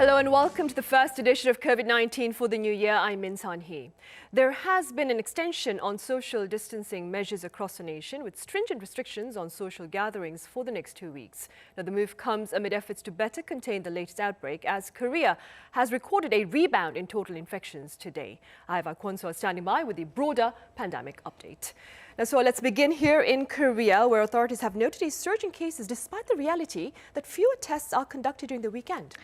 Hello and welcome to the first edition of COVID-19 for the new year. I'm Min San-hee. There has been an extension on social distancing measures across the nation with stringent restrictions on social gatherings for the next 2 weeks. Now, the move comes amid efforts to better contain the latest outbreak as Korea has recorded a rebound in total infections today. I have Kwon-so standing by with the broader pandemic update. Now, so let's begin here in Korea, where authorities have noted a surge in cases despite the reality that fewer tests are conducted during the weekend.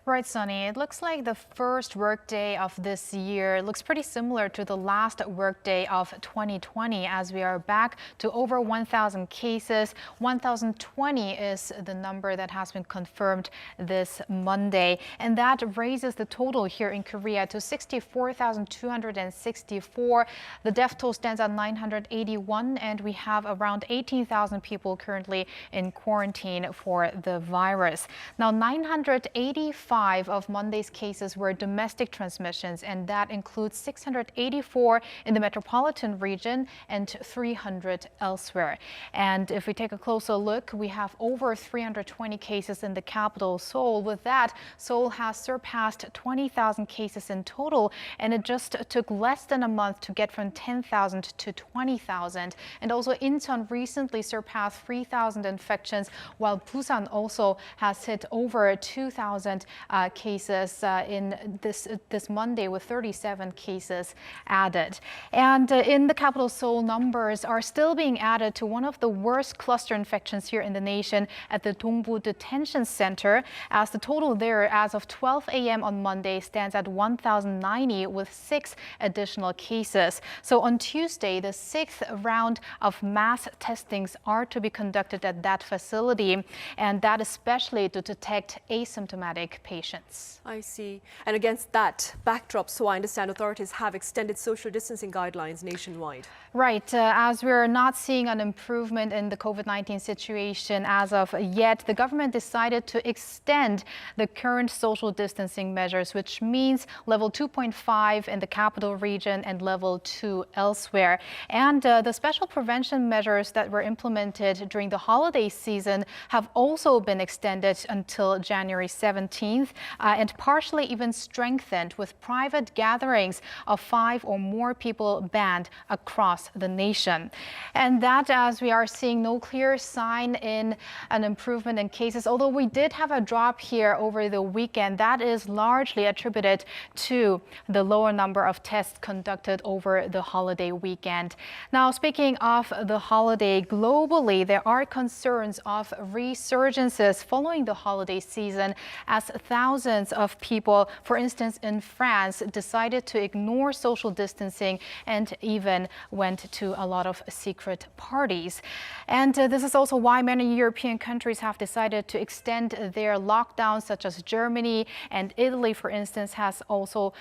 Right, Sunny. It looks like the first workday of this year looks pretty similar to the last workday of 2020 as we are back to over 1,000 cases. 1,020 is the number that has been confirmed this Monday. And that raises the total here in Korea to 64,264. The death toll stands at 981, and we have around 18,000 people currently in quarantine for the virus. Now, 985 of Monday's cases were domestic transmissions, and that includes 684 in the metropolitan region and 300 elsewhere. And if we take a closer look, we have over 320 cases in the capital, Seoul. With that, Seoul has surpassed 20,000 cases in total, and it just took less than a month to get from 10,000 to 20,000. And also, Incheon recently surpassed 3,000 infections, while Busan also has hit over 2,000 cases in this Monday, with 37 cases added. And in the capital, Seoul, numbers are still being added to one of the worst cluster infections here in the nation at the Dongbu Detention Center, as the total there as of 12 a.m. on Monday stands at 1,090 with 6 additional cases. So on Tuesday, the 6th round of mass testings are to be conducted at that facility, and that especially to detect asymptomatic patients. I see. And against that backdrop, so I understand authorities have extended social distancing guidelines nationwide. Right. As we're not seeing an improvement in the COVID-19 situation as of yet, the government decided to extend the current social distancing measures, which means level 2.5 in the capital region and level 2 elsewhere. And the special prevention measures that were implemented during the holiday season have also been extended until January 17th. And partially even strengthened, with private gatherings of 5 or more people banned across the nation. And that, as we are seeing no clear sign in an improvement in cases, although we did have a drop here over the weekend, that is largely attributed to the lower number of tests conducted over the holiday weekend. Now, speaking of the holiday, globally, there are concerns of resurgences following the holiday season, as thousands of people, for instance in France, decided to ignore social distancing and even went to a lot of secret parties. And this is also why many European countries have decided to extend their lockdowns, such as Germany, and Italy, for instance, has also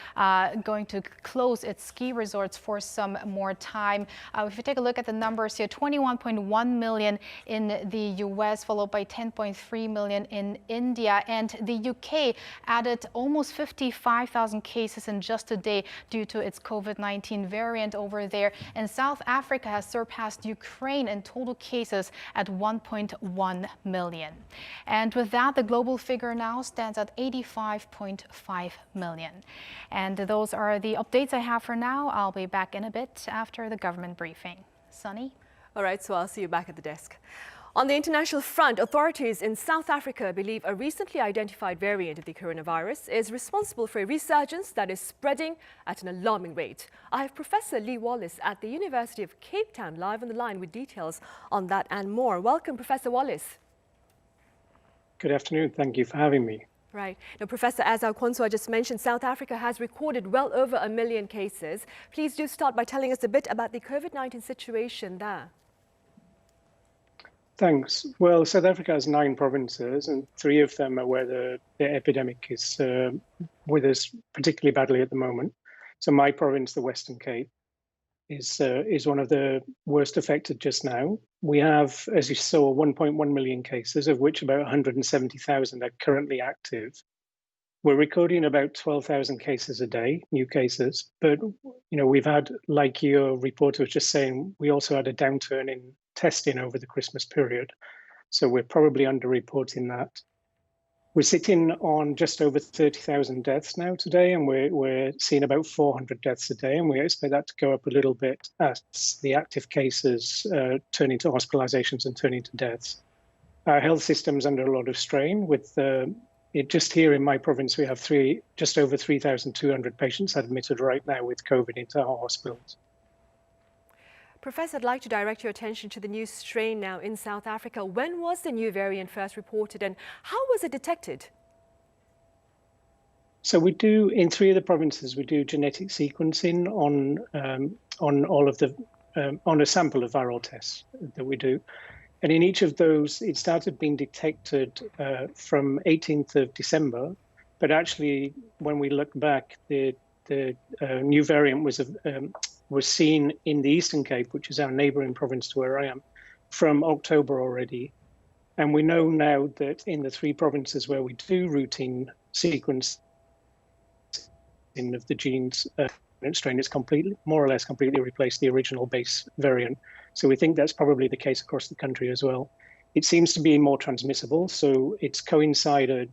going to close its ski resorts for some more time. If you take a look at the numbers here, 21.1 million in the US, followed by 10.3 million in India, and the UK added almost 55,000 cases in just a day due to its COVID-19 variant over there. And South Africa has surpassed Ukraine in total cases at 1.1 million. And with that, the global figure now stands at 85.5 million. And those are the updates I have for now. I'll be back in a bit after the government briefing. Sunny? All right, so I'll see you back at the desk. On the international front, authorities in South Africa believe a recently identified variant of the coronavirus is responsible for a resurgence that is spreading at an alarming rate. I have Professor Lee Wallace at the University of Cape Town live on the line with details on that and more. Welcome, Professor Wallace. Good afternoon. Thank you for having me. Right. Now, Professor, as Kwon-so just mentioned, South Africa has recorded well over 1 million cases. Please do start by telling us a bit about the COVID-19 situation there. Thanks. Well, South Africa has 9 provinces, and 3 of them are where the epidemic is with us particularly badly at the moment. So my province, the Western Cape, is one of the worst affected just now. We have, as you saw, 1.1 million cases, of which about 170,000 are currently active. We're recording about 12,000 cases a day, new cases. But we've had, like your reporter was just saying, we also had a downturn in testing over the Christmas period. So we're probably underreporting that. We're sitting on just over 30,000 deaths now today, and we're seeing about 400 deaths a day, and we expect that to go up a little bit as the active cases turn into hospitalizations and turn into deaths. Our health system's under a lot of strain with just here in my province, we have just over 3,200 patients admitted right now with COVID into our hospitals. Professor, I'd like to direct your attention to the new strain now in South Africa. When was the new variant first reported and how was it detected? So we do, in 3 of the provinces, we do genetic sequencing on all of the, on a sample of viral tests that we do. And in each of those, it started being detected from 18th of December. But actually, when we look back, the new variant was seen in the Eastern Cape, which is our neighbouring province to where I am, from October already. And we know now that in the 3 provinces where we do routine sequencing of the genes, strain is more or less completely replaced the original base variant. So we think that's probably the case across the country as well. It seems to be more transmissible, so it's coincided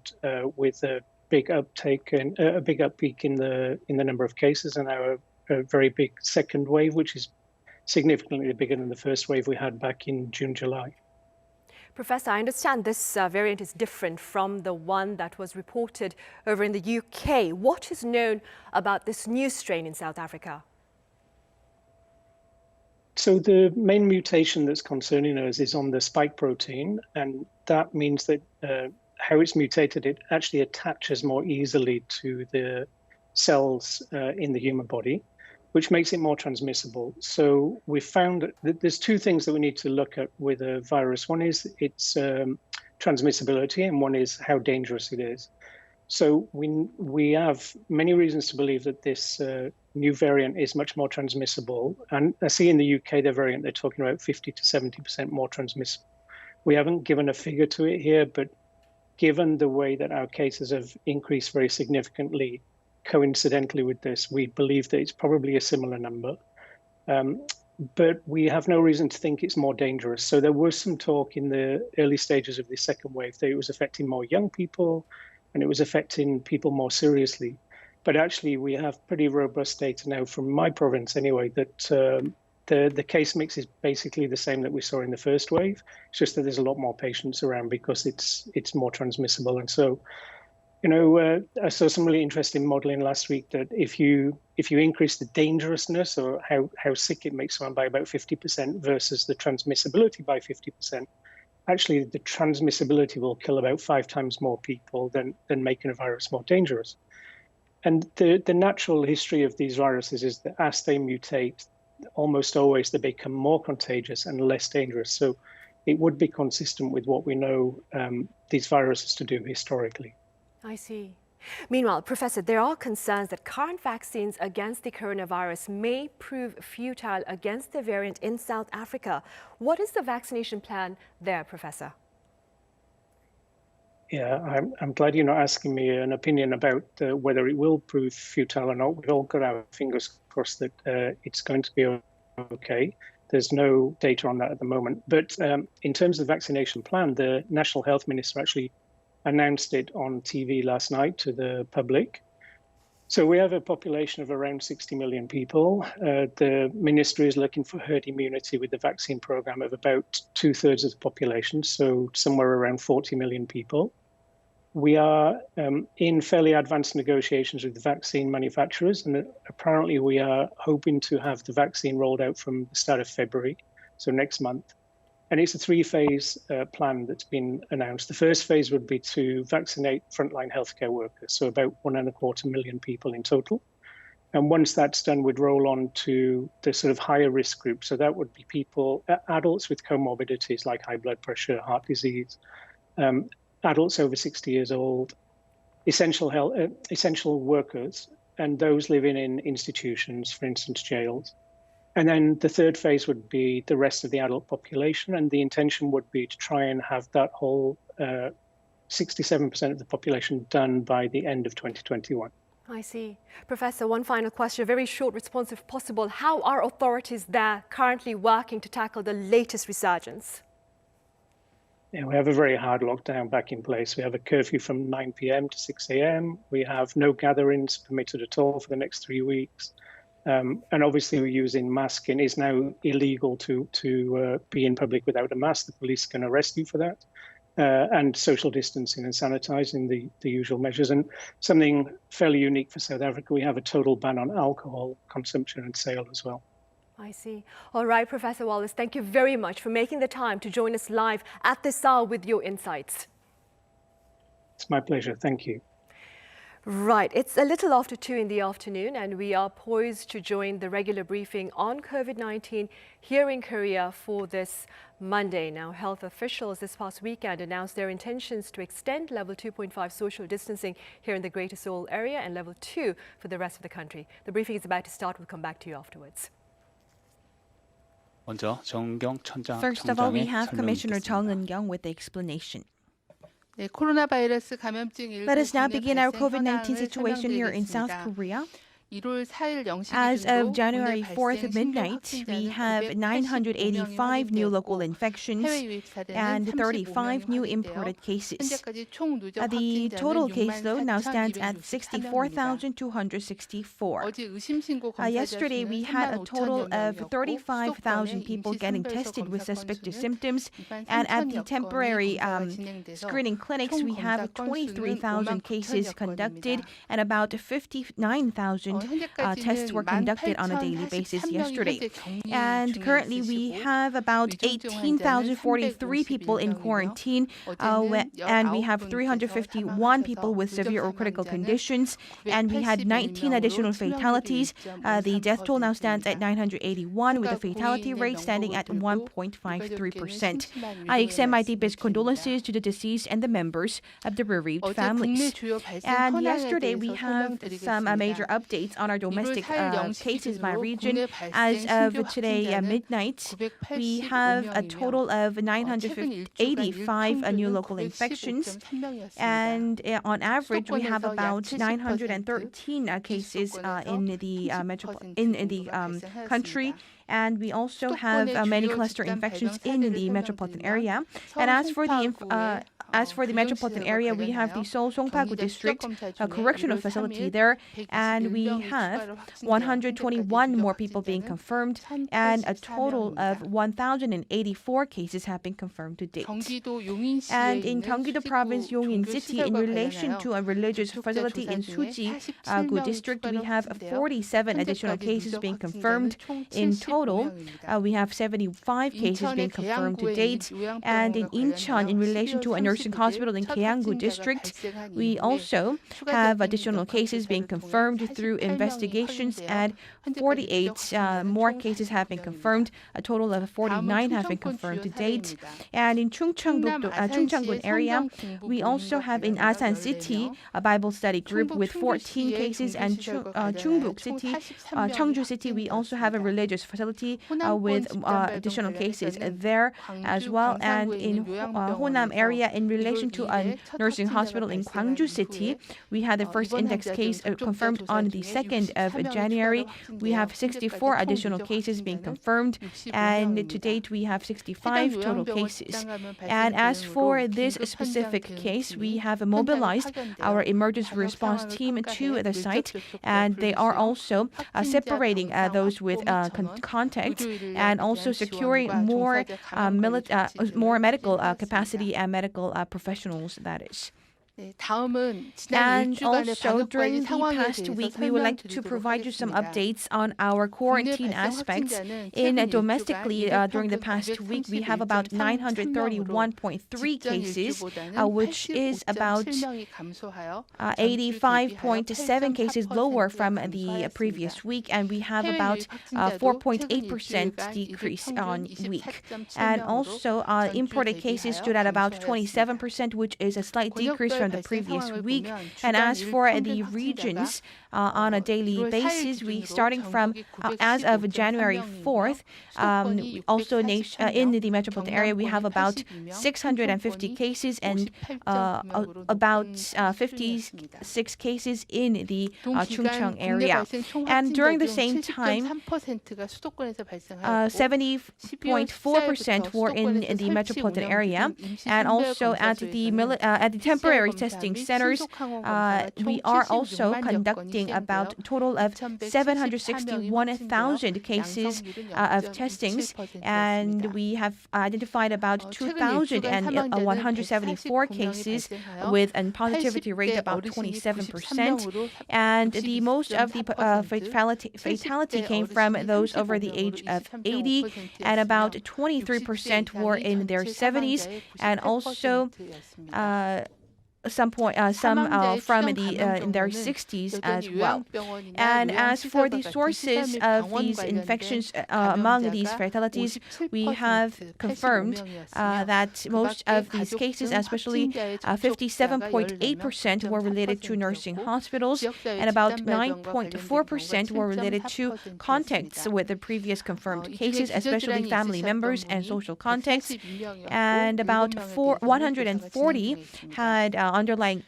with a big uptake and a big uppeak in the number of cases, and now a very big second wave, which is significantly bigger than the first wave we had back in June, July. Professor, I understand this variant is different from the one that was reported over in the UK. What is known about this new strain in South Africa? So the main mutation that's concerning us is on the spike protein, and that means that how it's mutated, it actually attaches more easily to the cells in the human body, which makes it more transmissible. So we found that there's 2 things that we need to look at with a virus. One is its transmissibility, and one is how dangerous it is. So we have many reasons to believe that this new variant is much more transmissible. And I see in the UK, their variant, they're talking about 50 to 70% more transmissible. We haven't given a figure to it here, but given the way that our cases have increased very significantly, coincidentally with this, we believe that it's probably a similar number. But we have no reason to think it's more dangerous. So there was some talk in the early stages of the second wave that it was affecting more young people, and it was affecting people more seriously. But actually, we have pretty robust data now from my province anyway, that the case mix is basically the same that we saw in the first wave. It's just that there's a lot more patients around because it's more transmissible. And so, you know, I saw some really interesting modeling last week that if you increase the dangerousness or how sick it makes someone by about 50% versus the transmissibility by 50%, actually the transmissibility will kill about 5 times more people than making a virus more dangerous. And the natural history of these viruses is that as they mutate, almost always they become more contagious and less dangerous. So it would be consistent with what we know these viruses to do historically. I see. Meanwhile, Professor, there are concerns that current vaccines against the coronavirus may prove futile against the variant in South Africa. What is the vaccination plan there, Professor? Yeah, I'm glad you're not asking me an opinion about whether it will prove futile or not. We've all got our fingers crossed that it's going to be okay. There's no data on that at the moment. But in terms of the vaccination plan, the National Health Minister actually announced it on TV last night to the public. So we have a population of around 60 million people. The ministry is looking for herd immunity with the vaccine program of about 2/3 of the population, so somewhere around 40 million people. We are in fairly advanced negotiations with the vaccine manufacturers, and apparently we are hoping to have the vaccine rolled out from the start of February, so next month. And it's a 3-phase plan that's been announced. The first phase would be to vaccinate frontline healthcare workers, so about 1.25 million people in total. And once that's done, we'd roll on to the sort of higher risk group. So that would be people, adults with comorbidities like high blood pressure, heart disease, adults over 60 years old, essential workers, and those living in institutions, for instance, jails. And then the third phase would be the rest of the adult population. And the intention would be to try and have that whole 67% of the population done by the end of 2021. I see. Professor, one final question, a very short response if possible. How are authorities there currently working to tackle the latest resurgence? we have a very hard lockdown back in place. We have a curfew from 9 p.m. to 6 a.m. We have no gatherings permitted at all for the next 3 weeks. And obviously we're using masking. It's now illegal to be in public without a mask. The police can arrest you for that. And social distancing and sanitizing, the usual measures. And something fairly unique for South Africa, we have a total ban on alcohol consumption and sale as well. I see. All right, Professor Wallace, thank you very much for making the time to join us live at this hour with your insights. It's my pleasure. Thank you. Right, it's a little after 2 in the afternoon and we are poised to join the regular briefing on COVID-19 here in Korea for this Monday. Now, health officials this past weekend announced their intentions to extend level 2.5 social distancing here in the Greater Seoul area and level 2 for the rest of the country. The briefing is about to start. We'll come back to you afterwards. First of all, we have Commissioner Chung Eun-kyung with the explanation. Let us now begin our COVID-19 situation here in South Korea. As of January 4th at midnight, we have 985 new local infections and 35 new imported cases. The total caseload now stands at 64,264. Yesterday, we had a total of 35,000 people getting tested with suspicious symptoms, and at the temporary screening clinics, we have 23,000 cases conducted and about 59,000 tests were conducted on a daily basis yesterday. And currently we have about 18,043 people in quarantine, and we have 351 people with severe or critical conditions, and we had 19 additional fatalities. The death toll now stands at 981 with a fatality rate standing at 1.53%. I extend my deepest condolences to the deceased and the members of the bereaved families. And yesterday we have some major updates on our domestic cases by region. As of today midnight, we have a total of 985 new local infections, and on average we have about 913 cases in the country. And we also have many cluster infections in the metropolitan area. And as for the metropolitan area, we have the Seoul Songpa-gu district, a correctional facility there, and we have 121 more people being confirmed, and a total of 1,084 cases have been confirmed to date. And in Gyeonggi-do Province, Yongin City, in relation to a religious facility in Suji-gu district, we have 47 additional cases being confirmed. In total, we have 75 cases being confirmed to date. And in Incheon, in relation to a nursing hospital in Gyeonggi district, we also have additional cases being confirmed through investigations, and 48 more cases have been confirmed. A total of 49 have been confirmed to date. And in Chungcheongun area, we also have in Asan City a Bible study group with 14 cases, and Chungbuk City, Cheongju City, we also have a religious facility with additional cases there as well. And in Honam area, in relation to a nursing hospital in Gwangju City, we had the first index case confirmed on the 2nd of January. We have 64 additional cases being confirmed, and to date we have 65 total cases. And as for this specific case, we have mobilized our emergency response team to the site, and they are also separating those with contact, and also securing more medical capacity and medical professionals, that is. And also, during the past week, we would like to provide you some updates on our quarantine aspects. Domestically, during the past week, we have about 931.3 cases, which is about 85.7 cases lower from the previous week, and we have about 4.8% decrease on week. And also, imported cases stood at about 27%, which is a slight decrease from from the previous week. And as for the regions, on a daily basis, we starting from as of January 4th, also in the metropolitan area, we have about 650 cases and about 56 cases in the Chungcheong area. And during the same time, 70.4% were in the metropolitan area, and also at the temporary testing centers, we are also conducting about a total of 761,000 cases of testings, and we have identified about 2,174 cases with a positivity rate about 27%, and the most of the fatality came from those over the age of 80, and about 23% were in their 70s, and also some from in their 60s as well. And as for the sources of these infections among these fatalities, we have confirmed that most of these cases, especially 57.8%, were related to nursing hospitals, and about 9.4% were related to contacts with the previous confirmed cases, especially family members and social contacts, and about 140 had underlying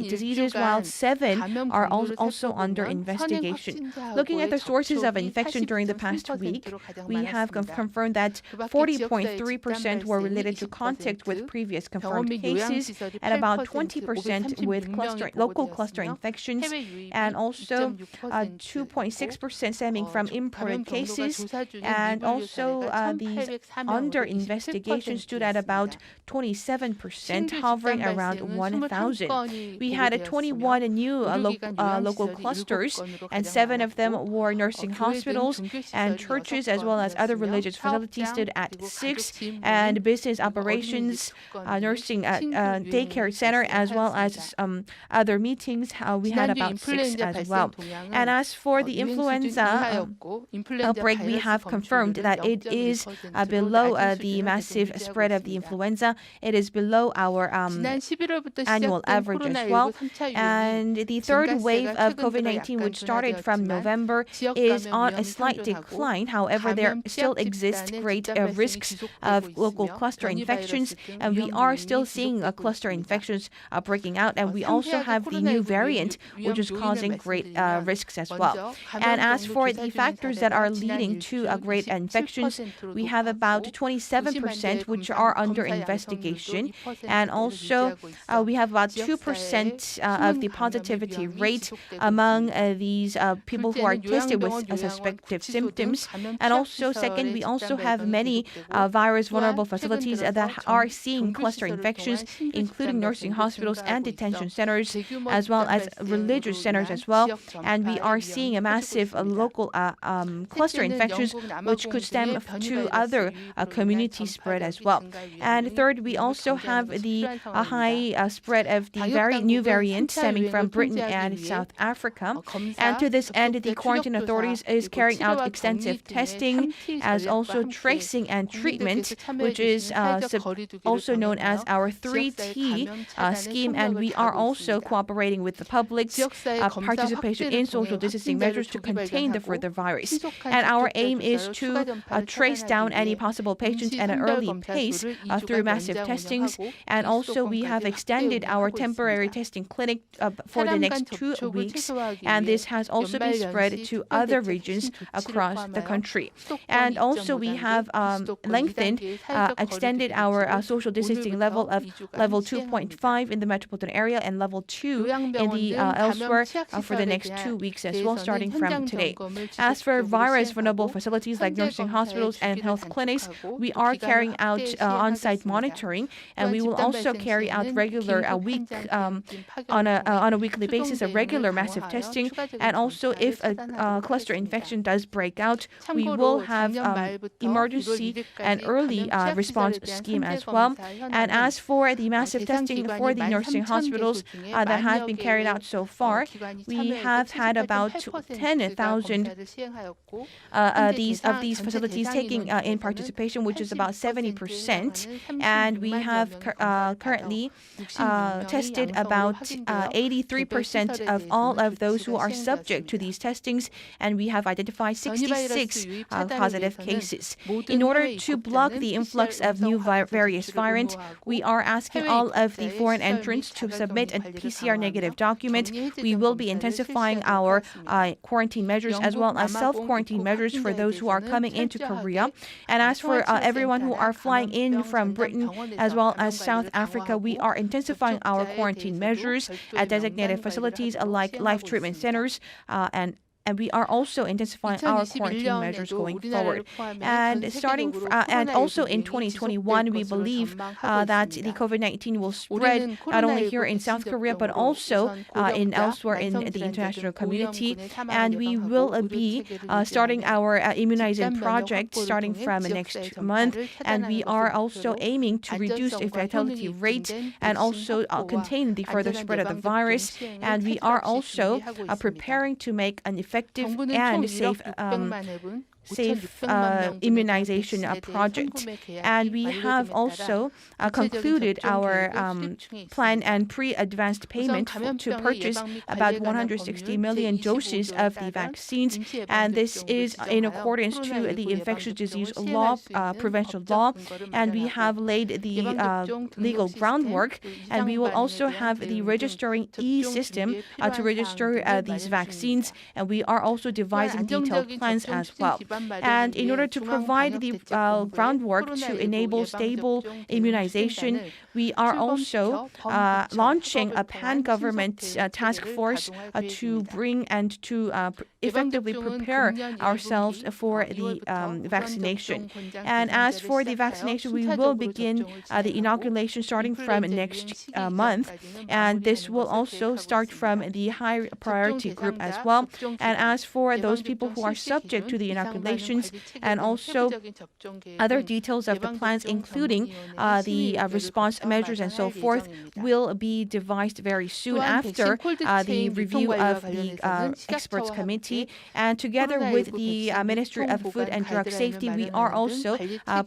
diseases, while 7 are also under investigation. Looking at the sources of infection during the past week, we have confirmed that 40.3% were related to contact with previous confirmed cases, and about 20% with local cluster infections, and also 2.6% stemming from imported cases, and also these under investigation stood at about 27%, hovering around 1,000. We had 21 new local clusters, and 7 of them were nursing hospitals, and churches as well as other religious facilities stood at 6, and business operations, nursing daycare center, as well as other meetings, we had about 6 as well. And as for the influenza outbreak, we have confirmed that it is below the massive spread of the influenza. It is below our annual average as well. And the third wave of COVID-19, which started from November, is on a slight decline. However, there still exist great risks of local cluster infections, and we are still seeing cluster infections breaking out. And we also have the new variant, which is causing great risks as well. And as for the factors that are leading to great infections, we have about 27% which are under investigation, and also we have about 2% of the positivity rate among these people who are tested with suspected symptoms. And also, second, we also have many virus vulnerable facilities that are seeing cluster infections, including nursing hospitals and detention centers, as well as religious centers as well. And we are seeing a massive local cluster infections, which could stem to other community spread as well. And third, we also have the high spread of the new variant stemming from Britain and South Africa. And to this end, the quarantine authorities is carrying out extensive testing, as also tracing and treatment, which is also known as our 3T scheme. And we are also cooperating with the public's participation in social distancing measures to contain the further virus. And our aim is to trace down any possible patients at an early pace through massive testings. And also we have extended our temporary testing clinic for the next 2 weeks. And this has also been spread to other regions across the country. And also we have extended our social distancing level of level 2.5 in the metropolitan area and level 2 in the elsewhere for the next 2 weeks as well, starting from today. As for virus vulnerable facilities like nursing hospitals and health clinics, we are carrying out on-site monitoring, and we will also carry out regular on a weekly basis a regular massive testing. And also, if a cluster infection does break out, we will have emergency and early response scheme as well. And as for the massive testing for the nursing hospitals that have been carried out so far, we have had about 10,000 of these facilities taking in participation, which is about 70%. And we have currently tested about 83% of all of those who are subject to these testings, and we have identified 66 positive cases. In order to block the influx of new various variants, we are asking all of the foreign entrants to submit a PCR negative document. We will be intensifying our quarantine measures as well as self-quarantine measures for those who are coming into Korea. And as for everyone who are flying in from Britain as well as South Africa, we are intensifying our quarantine measures at designated facilities like life treatment centers and we are also intensifying our quarantine measures going forward. And and also in 2021, we believe that the COVID-19 will spread not only here in South Korea but also in elsewhere in the international community. And we will be starting our immunizing project starting from next month. And we are also aiming to reduce the fatality rate and also contain the further spread of the virus. And we are also preparing to make an effective and safe immunization project. And we have also concluded our plan and pre-advanced payment to purchase about 160 million doses of the vaccines. And this is in accordance to the infectious disease law, prevention law. And we have laid the legal groundwork. And we will also have the registering e-system to register these vaccines. And we are also devising detailed plans as well. And in order to provide the groundwork to enable stable immunization, we are also launching a pan-government task force to bring and to effectively prepare ourselves for the vaccination. And as for the vaccination, we will begin the inoculation starting from next month. And this will also start from the high priority group as well. And as for those people who are subject to the inoculations and also other details of the plans, including the response measures and so forth, will be devised very soon after the review of the experts committee. And together with the Ministry of Food and Drug Safety, we are also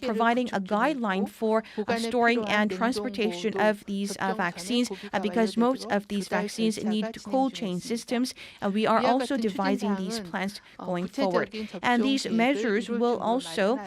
providing a guideline for storing and transportation of these vaccines because most of these vaccines need cold chain systems. And we are also devising these plans going forward. And these measures will also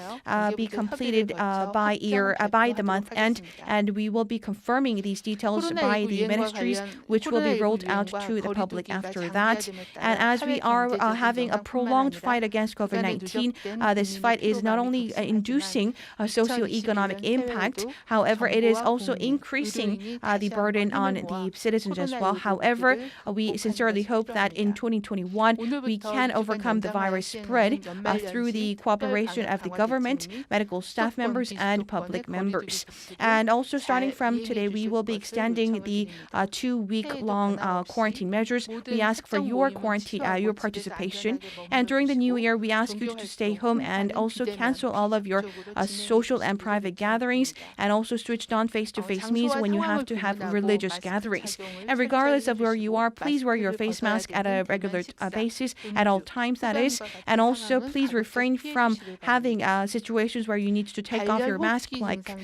be completed by the month end, and we will be confirming these details by the ministries, which will be rolled out to the public after that. And as we are having a prolonged fight against COVID-19, this fight is not only inducing a socioeconomic impact, however, it is also increasing the burden on the citizens as well. However, we sincerely hope that in 2021, we can overcome the virus spread through the cooperation of the government, medical staff members, and public members. And also starting from today, we will be extending the 2-week-long quarantine measures. We ask for your participation. And during the new year, we ask you to stay home and also cancel all of your social and private gatherings, and also switch on face-to-face meetings when you have to have religious gatherings. And regardless of where you are, please wear your face mask at a regular basis, at all times that is. And also please refrain from having situations where you need to take off your mask, like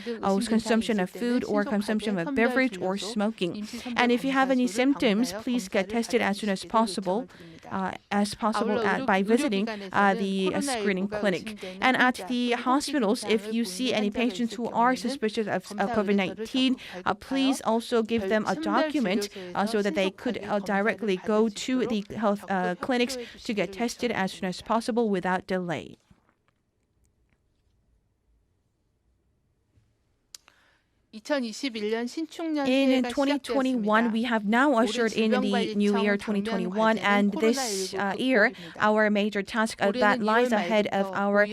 consumption of food or consumption of beverage or smoking. And if you have any symptoms, please get tested as soon as possible by visiting the screening clinic. And at the hospitals, if you see any patients who are suspicious of COVID-19, please also give them a document so that they could directly go to the health clinics to get tested as soon as possible without delay. In 2021, we have now ushered in the new year 2021, and this year, our major task that lies ahead of our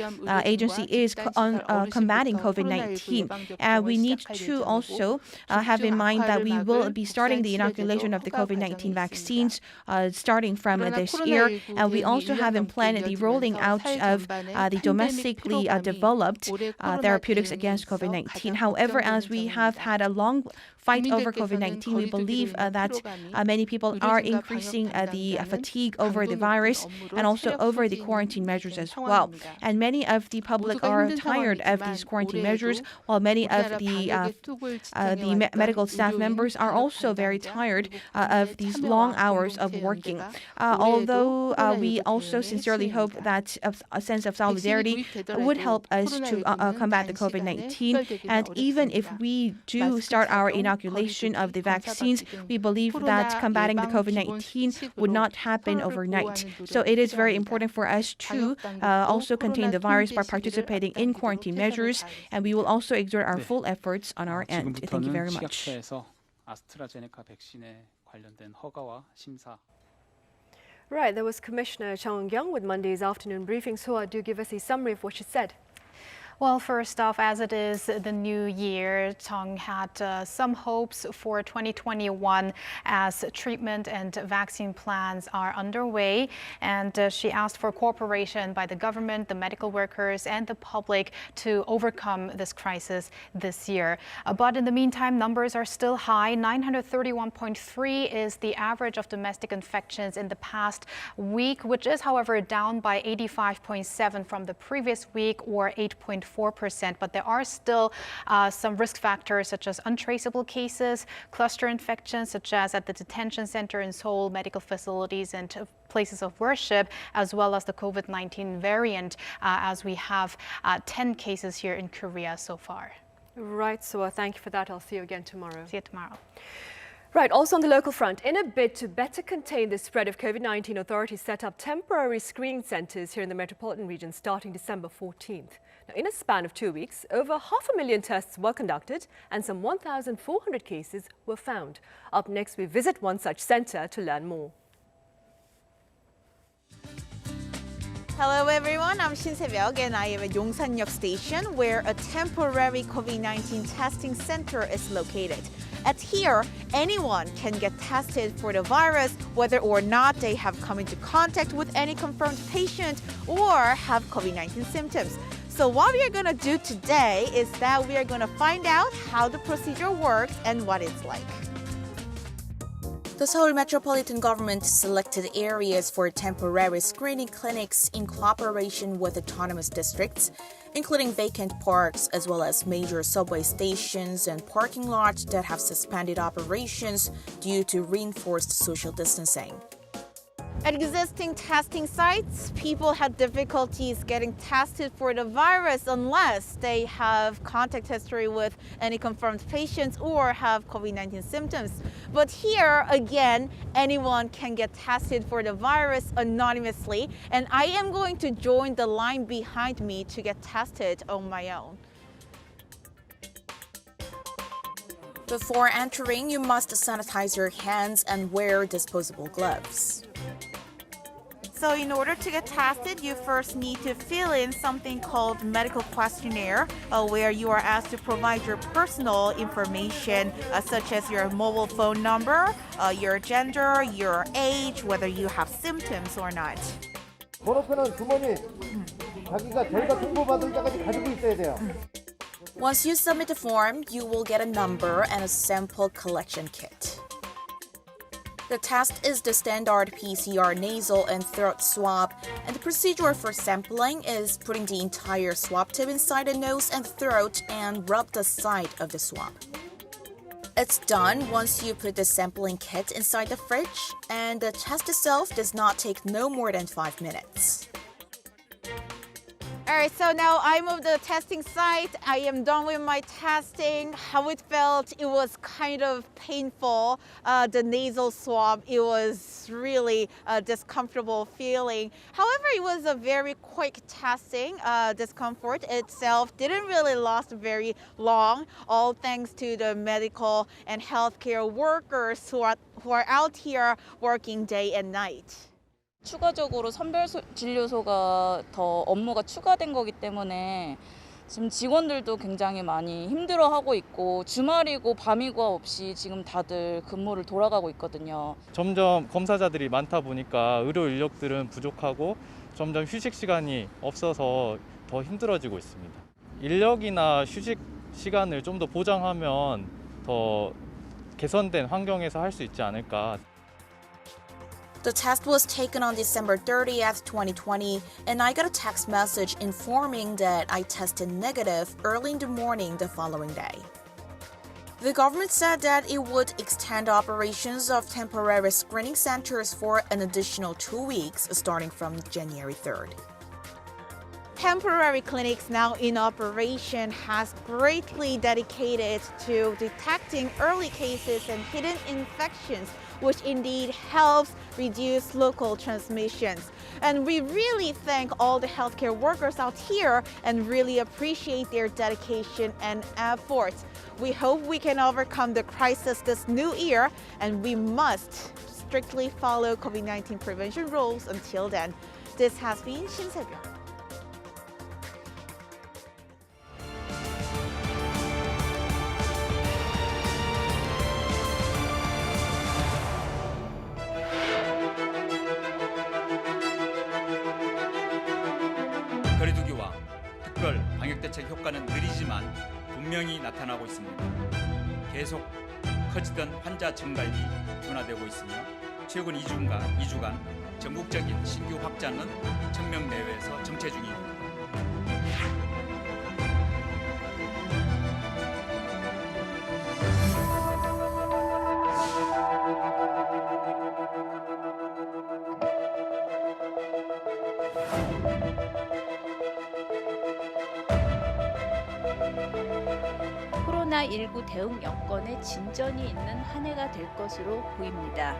agency is on combating COVID-19. And we need to also have in mind that we will be starting the inoculation of the COVID-19 vaccines starting from this year. And we also have in plan the rolling out of the domestically developed therapeutics against COVID-19. However, as we have had a long fight over COVID-19. We believe that many people are increasing the fatigue over the virus and also over the quarantine measures as well. And many of the public are tired of these quarantine measures, while many of the medical staff members are also very tired of these long hours of working. Although we also sincerely hope that a sense of solidarity would help us to combat the COVID-19. And even if we do start our inoculation of the vaccines, we believe that combating the COVID-19 would not happen overnight. So it is very important for us to also contain the virus by participating in quarantine measures, and we will also exert our full efforts on our end. Thank you very much. Right, there was Commissioner Chung Eun-kyung with Monday's afternoon briefing. So do give us a summary of what she said. Well, first off, as it is the new year, Chung had some hopes for 2021 as treatment and vaccine plans are underway. And she asked for cooperation by the government, the medical workers, and the public to overcome this crisis this year. But in the meantime, numbers are still high. 931.3 is the average of domestic infections in the past week, which is, however, down by 85.7 from the previous week, or 8.4%, but there are still some risk factors such as untraceable cases, cluster infections such as at the detention center in Seoul, medical facilities and places of worship, as well as the COVID-19 variant, as we have 10 cases here in Korea so far. Right, so thank you for that. I'll see you again tomorrow. See you tomorrow. Right, also on the local front, in a bid to better contain the spread of COVID-19, authorities set up temporary screening centers here in the metropolitan region starting December 14th. Now, in a span of 2 weeks, over 500,000 tests were conducted and some 1,400 cases were found. Up next, we visit one such center to learn more. Hello everyone, I'm Shin Se-byuk and I am at Yongsan-yeok Station where a temporary COVID-19 testing center is located. At here, anyone can get tested for the virus whether or not they have come into contact with any confirmed patient or have COVID-19 symptoms. So what we are going to do today is that we are going to find out how the procedure works and what it's like. The Seoul Metropolitan Government selected areas for temporary screening clinics in cooperation with autonomous districts, including vacant parks as well as major subway stations and parking lots that have suspended operations due to reinforced social distancing. At existing testing sites, people had difficulties getting tested for the virus unless they have contact history with any confirmed patients or have COVID-19 symptoms. But here, again, anyone can get tested for the virus anonymously, and I am going to join the line behind me to get tested on my own. Before entering, you must sanitize your hands and wear disposable gloves. So in order to get tested, you first need to fill in something called medical questionnaire, where you are asked to provide your personal information, such as your mobile phone number, your gender, your age, whether you have symptoms or not. 번호표는 주머니 자기가 저희가 통보받을 때까지 가지고 있어야 돼요. Once you submit the form, you will get a number and a sample collection kit. The test is the standard PCR nasal and throat swab, and the procedure for sampling is putting the entire swab tube inside the nose and throat and rub the side of the swab. It's done once you put the sampling kit inside the fridge, and the test itself does not take no more than 5 minutes. All right, so now I'm at the testing site. I am done with my testing. How it felt, it was kind of painful. The nasal swab, it was really a discomfortable feeling. However, it was a very quick testing. Discomfort itself didn't really last very long, all thanks to the medical and healthcare workers who are out here working day and night. 추가적으로 선별 진료소가 더 업무가 추가된 거기 때문에 지금 직원들도 굉장히 많이 힘들어하고 있고 주말이고 밤이고 없이 지금 다들 근무를 돌아가고 있거든요. 점점 검사자들이 많다 보니까 의료 인력들은 부족하고 점점 휴식 시간이 없어서 더 힘들어지고 있습니다. 인력이나 휴식 시간을 좀 더 보장하면 더 개선된 환경에서 할 수 있지 않을까. The test was taken on December 30th, 2020, and I got a text message informing that I tested negative early in the morning the following day. The government said that it would extend operations of temporary screening centers for an additional 2 weeks starting from January 3rd. Temporary clinics now in operation has greatly dedicated to detecting early cases and hidden infections, which indeed helps reduce local transmissions. And we really thank all the healthcare workers out here and really appreciate their dedication and efforts. We hope we can overcome the crisis this new year, and we must strictly follow COVID-19 prevention rules until then. This has been 신세벽. 거리두기와 특별 방역대책 효과는 느리지만 분명히 나타나고 있습니다. 계속 커지던 환자 증가율이 둔화되고 있으며 최근 2주간 전국적인 신규 확진은 1000명 내외에서 정체 중입니다. 코로나19 대응 여건에 진전이 있는 한 해가 될 것으로 보입니다.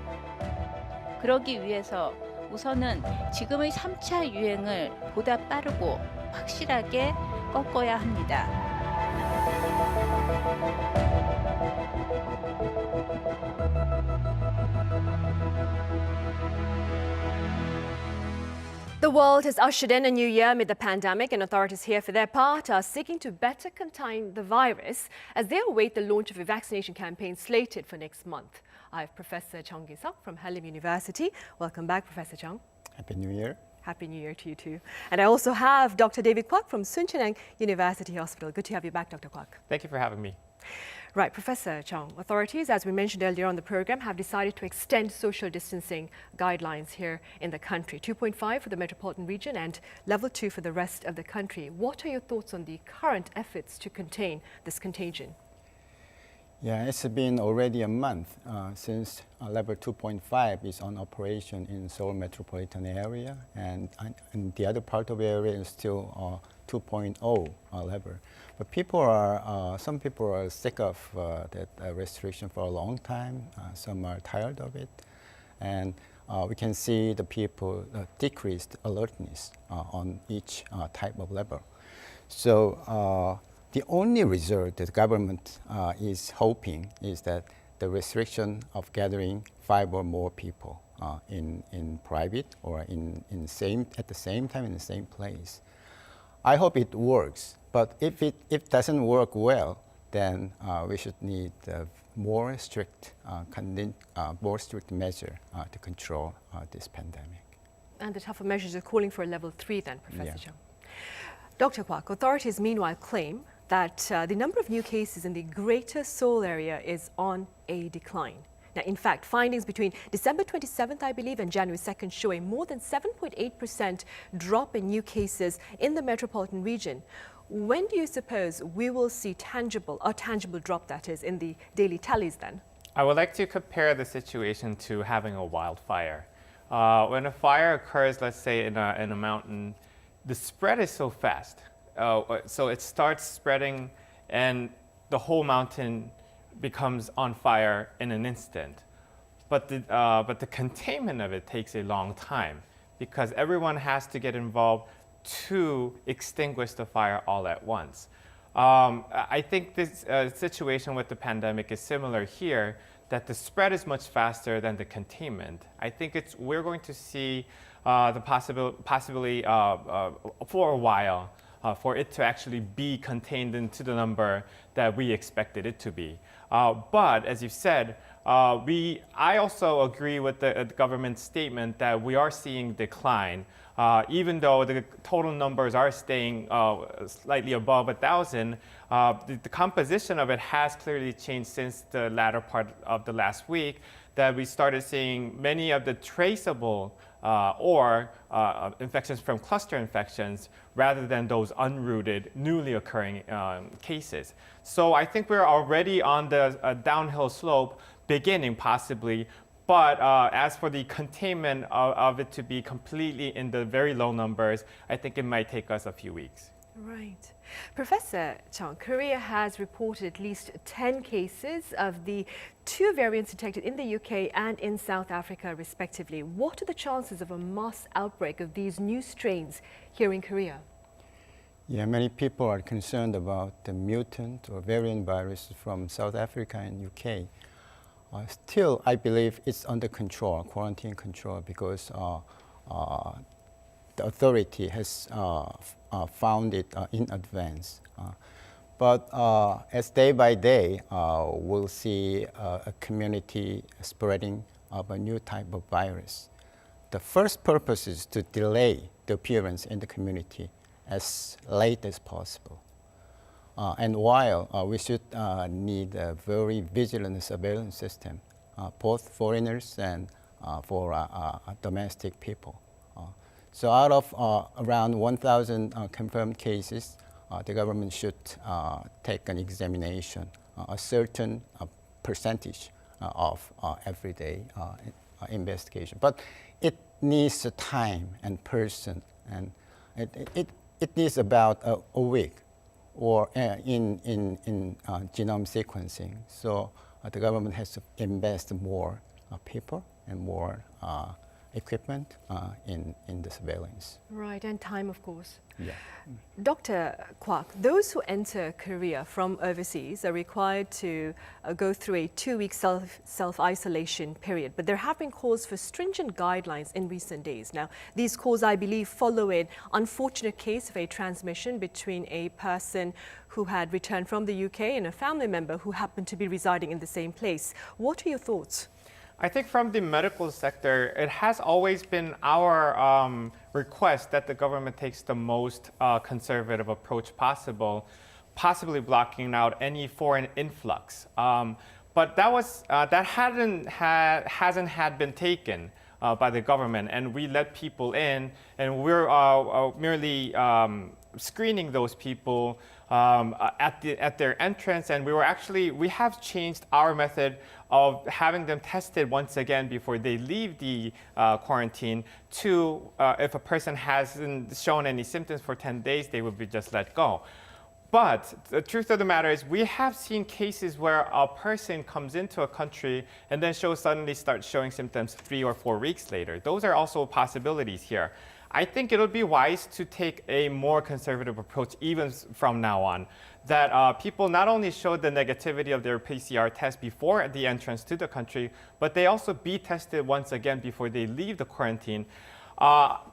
그러기 위해서 우선은 지금의 3차 유행을 보다 빠르고 확실하게 꺾어야 합니다. The world has ushered in a new year amid the pandemic, and authorities here for their part are seeking to better contain the virus as they await the launch of a vaccination campaign slated for next month. I have Professor Chung Gi-seok from Hallym University. Welcome back, Professor Chung. Happy New Year. Happy New Year to you too. And I also have Dr. David Kwak from Soonchunang University Hospital. Good to have you back, Dr. Kwak. Thank you for having me. Right, Professor Chung, authorities, as we mentioned earlier on the program, have decided to extend social distancing guidelines here in the country. 2.5 for the metropolitan region and level 2 for the rest of the country. What are your thoughts on the current efforts to contain this contagion? Yeah, it's been already a month since level 2.5 is on operation in Seoul metropolitan area, and the other part of the area is still 2.0 level. But some people are sick of that restriction for a long time. Some are tired of it, and we can see the people decreased alertness on each type of level. So the only result that the government is hoping is that the restriction of gathering 5 or more people in private or at the same time in the same place. I hope it works, but if it doesn't work well, then we should need more strict measure to control this pandemic. And the tougher measures are calling for a level 3 then, Professor Yeah. Chung. Dr. Kwak, authorities meanwhile claim that the number of new cases in the greater Seoul area is on a decline. Now, in fact, findings between December 27th, I believe, and January 2nd show a more than 7.8% drop in new cases in the metropolitan region. When do you suppose we will see a tangible drop, that is, in the daily tallies then? I would like to compare the situation to having a wildfire. When a fire occurs, let's say in a mountain, the spread is so fast. So it starts spreading and the whole mountain becomes on fire in an instant. But the containment of it takes a long time because everyone has to get involved to extinguish the fire all at once. I think this situation with the pandemic is similar here, that the spread is much faster than the containment. I think we're going to see possibly for a while for it to actually be contained into the number that we expected it to be. But as you said, I also agree with the government's statement that we are seeing decline. Even though the total numbers are staying slightly above 1,000, the composition of it has clearly changed since the latter part of the last week, that we started seeing many of the traceable or infections from cluster infections rather than those unrooted, newly occurring cases. So I think we're already on the downhill slope, beginning possibly, but as for the containment of it to be completely in the very low numbers, I think it might take us a few weeks. Right. Professor Chung, Korea has reported at least 10 cases of the 2 variants detected in the UK and in South Africa, respectively. What are the chances of a mass outbreak of these new strains here in Korea? Yeah, many people are concerned about the mutant or variant virus from South Africa and UK. Still, I believe it's under control, quarantine control, because the authority has found it in advance. But as day by day, we'll see a community spreading of a new type of virus. The first purpose is to delay the appearance in the community as late as possible. And while we should need a very vigilant surveillance system, both foreigners and for domestic people. So out of around 1,000 confirmed cases, the government should take an examination, a certain percentage of everyday investigation. But it needs time and person, and it needs about a week or in genome sequencing. So the government has to invest more people and more equipment in the surveillance. Right, and time, of course. Yeah. Dr. Kwak, those who enter Korea from overseas are required to go through a 2-week self-isolation period, but there have been calls for stringent guidelines in recent days. Now, these calls, I believe, follow an unfortunate case of a transmission between a person who had returned from the UK and a family member who happened to be residing in the same place. What are your thoughts? I think from the medical sector, it has always been our request that the government takes the most conservative approach possible, possibly blocking out any foreign influx. But that hasn't had been taken by the government, and we let people in, and we're merely screening those people at their entrance, and we have changed our method of having them tested once again before they leave the quarantine to if a person hasn't shown any symptoms for 10 days, they would be just let go. But the truth of the matter is we have seen cases where a person comes into a country and then suddenly starts showing symptoms 3 or 4 weeks later. Those are also possibilities here. I think it'll be wise to take a more conservative approach even from now on, that people not only show the negativity of their PCR test before the entrance to the country, but they also be tested once again before they leave the quarantine.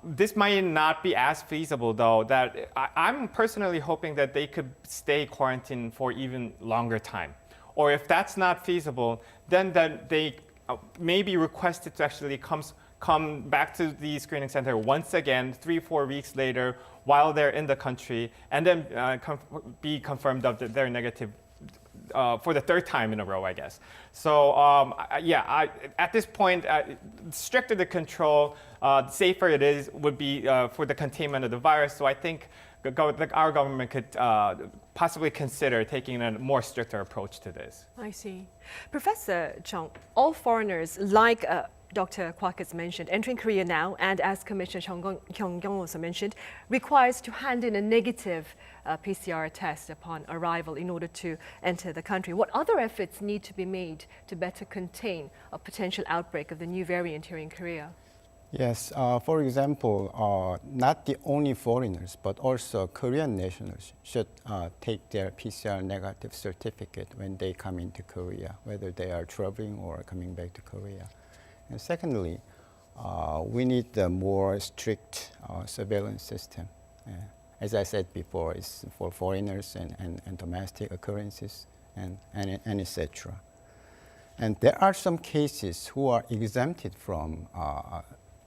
This might not be as feasible, though, that I'm personally hoping that they could stay quarantined for even longer time. Or if that's not feasible, then they may be requested to actually come back to the screening center once again 3-4 weeks later while they're in the country, and then be confirmed of their negative for the 3rd time in a row, I guess. So at this point, stricter the control, safer it is would be for the containment of the virus. So I think our government could possibly consider taking a more stricter approach to this. I see. Professor Chung, all foreigners, like Dr. Kwak has mentioned, entering Korea now, and as Commissioner Hyung-kyung also mentioned, requires to hand in a negative PCR test upon arrival in order to enter the country. What other efforts need to be made to better contain a potential outbreak of the new variant here in Korea? Yes, for example, not the only foreigners, but also Korean nationals should take their PCR negative certificate when they come into Korea, whether they are traveling or coming back to Korea. And secondly, we need a more strict surveillance system. as I said before, is for foreigners and domestic occurrences and etc. And there are some cases who are exempted from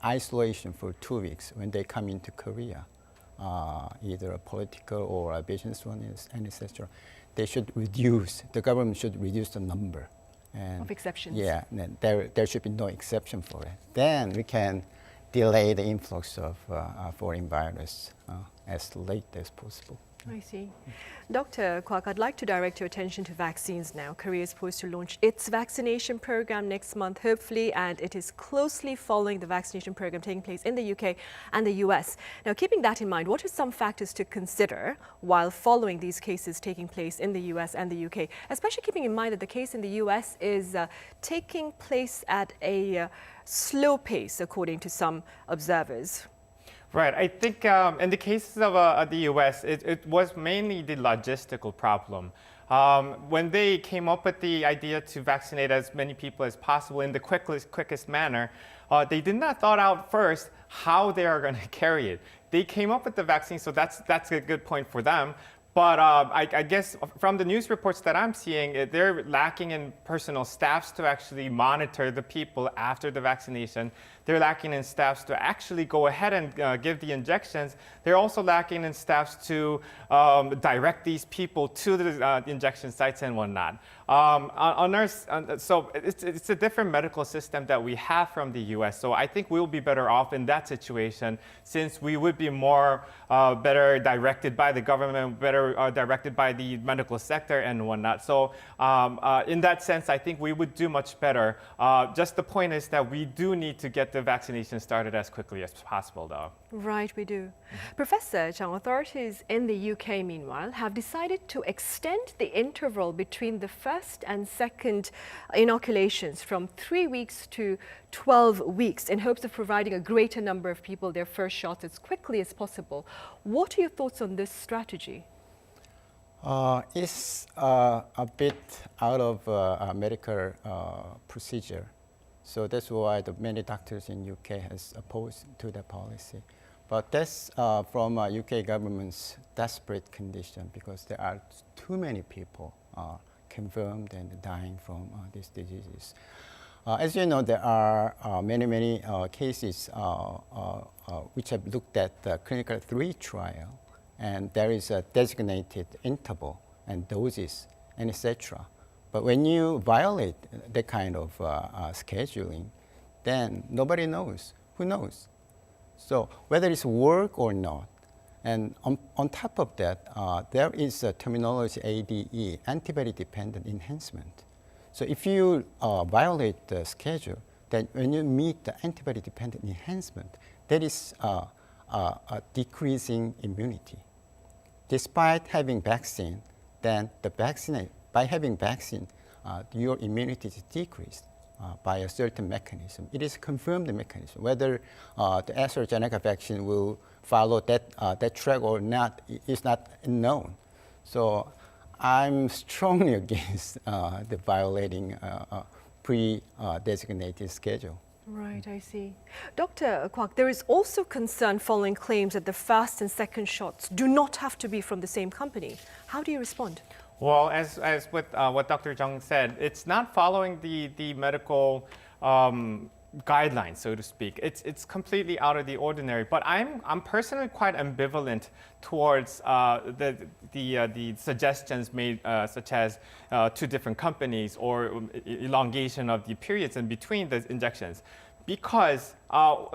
isolation for 2 weeks when they come into Korea, either a political or a business one, and etc. They should reduce, the government should reduce the number. Of exceptions. Yeah, there should be no exception for it. Then we can delay the influx of foreign virus as late as possible. I see. Dr. Kwak, I'd like to direct your attention to vaccines now. Korea is poised to launch its vaccination program next month, hopefully, and it is closely following the vaccination program taking place in the UK and the US. Now, keeping that in mind, what are some factors to consider while following these cases taking place in the US and the UK, especially keeping in mind that the case in the US is taking place at a slow pace, according to some observers? Right. I think in the cases of the U.S., it was mainly the logistical problem. When they came up with the idea to vaccinate as many people as possible in the quickest manner, they did not thought out first how they are going to carry it. They came up with the vaccine, so that's a good point for them. But I guess from the news reports that I'm seeing, they're lacking in personal staffs to actually monitor the people after the vaccination. They're lacking in staffs to actually go ahead and give the injections. They're also lacking in staffs to direct these people to the injection sites and whatnot. So it's a different medical system that we have from the U.S. So I think we'll be better off in that situation, since we would be more better directed by the government, better directed by the medical sector and whatnot. So in that sense, I think we would do much better. Just the point is that we do need to get the vaccination started as quickly as possible, though. Right, we do. Professor Chung, authorities in the UK, meanwhile, have decided to extend the interval between the first and second inoculations from 3 weeks to 12 weeks in hopes of providing a greater number of people their first shots as quickly as possible. What are your thoughts on this strategy? It's a bit out of medical procedure. So that's why many doctors in UK has opposed to that policy. But that's from UK government's desperate condition, because there are too many people confirmed and dying from these diseases. As you know, there are many cases which have looked at the clinical 3 trial, and there is a designated interval and doses and etc. But when you violate that kind of scheduling, then nobody knows. Who knows? So whether it's work or not, and on top of that, there is a terminology ADE, antibody-dependent enhancement. So if you violate the schedule, then when you meet the antibody-dependent enhancement, there is a decreasing immunity. Despite having vaccine, then by having vaccine, your immunity is decreased by a certain mechanism. It is a confirmed mechanism. Whether the AstraZeneca vaccine will follow that track or not is not known. So I'm strongly against the violating pre-designated schedule. Right, I see. Dr. Kwak, there is also concern following claims that the first and second shots do not have to be from the same company. How do you respond? Well, as with what Dr. Chung said, it's not following the medical guidelines, so to speak. It's completely out of the ordinary. But I'm personally quite ambivalent towards the suggestions made, such as 2 different companies or elongation of the periods in between the injections. Because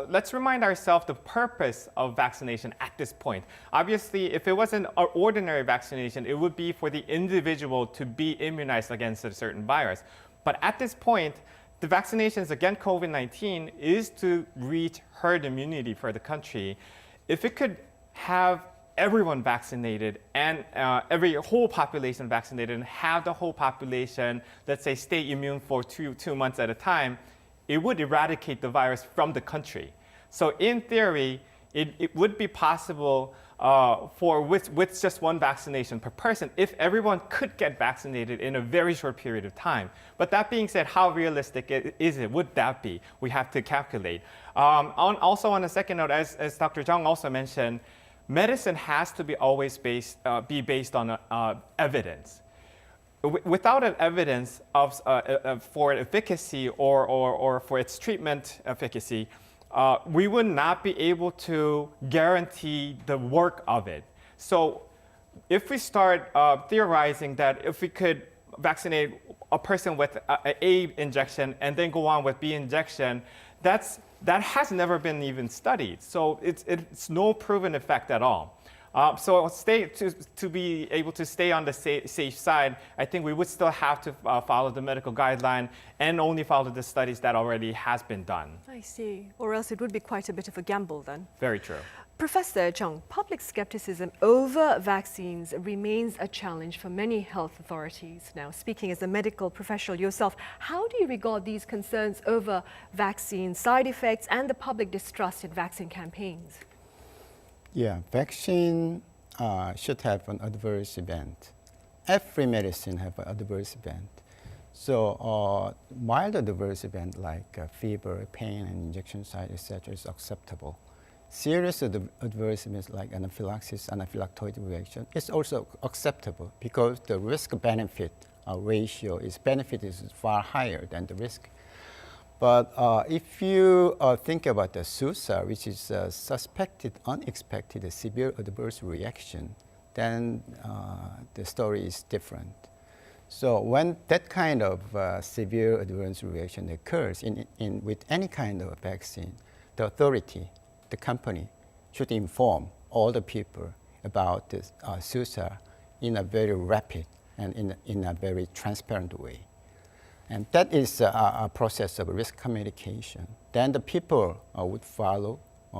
let's remind ourselves the purpose of vaccination at this point. Obviously, if it was an ordinary vaccination, it would be for the individual to be immunized against a certain virus. But at this point, the vaccinations against COVID-19 is to reach herd immunity for the country. If it could have everyone vaccinated and every whole population vaccinated and have the whole population, let's say, stay immune for two months at a time, it would eradicate the virus from the country. So in theory, it would be possible with just 1 vaccination per person if everyone could get vaccinated in a very short period of time. But that being said, how realistic would that be? We have to calculate. Also on a second note, as Dr. Chung also mentioned, medicine has to be always be based on evidence. Without an evidence for efficacy or for its treatment efficacy, we would not be able to guarantee the work of it. So if we start theorizing that if we could vaccinate a person with A injection and then go on with B injection, that has never been even studied. So it's no proven effect at all. So to be able to stay on the safe side, I think we would still have to follow the medical guideline and only follow the studies that already has been done. I see. Or else it would be quite a bit of a gamble then. Very true. Professor Chung, public skepticism over vaccines remains a challenge for many health authorities. Now, speaking as a medical professional yourself, how do you regard these concerns over vaccine side effects and the public distrust in vaccine campaigns? Yeah, vaccine should have an adverse event. Every medicine have an adverse event. So mild adverse event like fever, pain, and injection site, etc. is acceptable. Serious adverse events like anaphylaxis, anaphylactoid reaction is also acceptable because the risk-benefit ratio is far higher than the risk. But if you think about the SUSAR, which is suspected, unexpected, severe adverse reaction, then the story is different. So when that kind of severe adverse reaction occurs with any kind of vaccine, the authority, the company, should inform all the people about this SUSAR in a very rapid and in a very transparent way. And that is a process of risk communication. Then the people would follow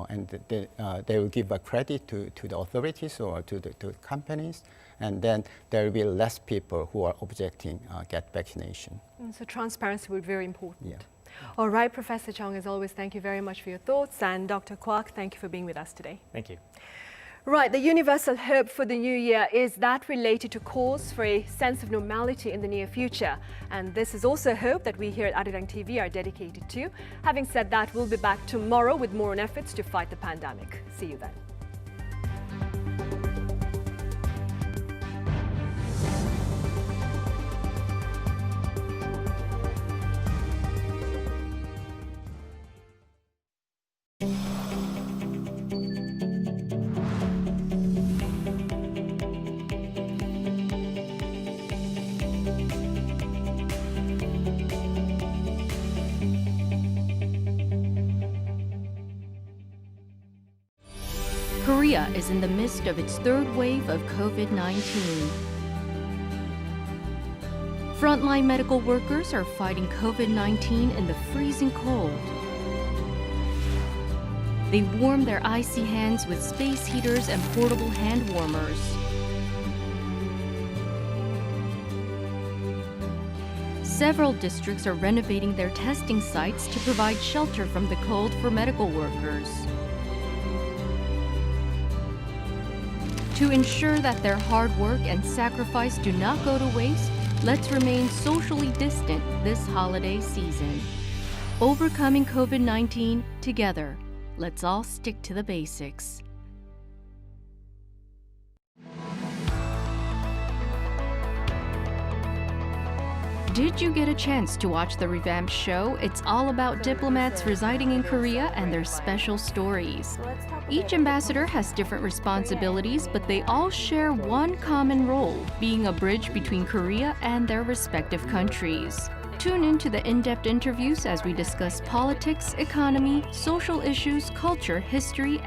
and they will give a credit to the authorities or to the companies, and then there will be less people who are objecting get vaccination. So transparency will be very important. Yeah. All right, Professor Chung, as always, thank you very much for your thoughts. And Dr. Kwak, thank you for being with us today. Thank you. Right, the universal hope for the new year is that related to calls for a sense of normality in the near future. And this is also a hope that we here at Arirang TV are dedicated to. Having said that, we'll be back tomorrow with more on efforts to fight the pandemic. See you then. Korea is in the midst of its third wave of COVID-19. Frontline medical workers are fighting COVID-19 in the freezing cold. They warm their icy hands with space heaters and portable hand warmers. Several districts are renovating their testing sites to provide shelter from the cold for medical workers. To ensure that their hard work and sacrifice do not go to waste, let's remain socially distant this holiday season. Overcoming COVID-19 together. Let's all stick to the basics. Did you get a chance to watch the revamped show? It's all about diplomats residing in Korea and their special stories. Each ambassador has different responsibilities, but they all share one common role, being a bridge between Korea and their respective countries. Tune in to the in-depth interviews as we discuss politics, economy, social issues, culture, history,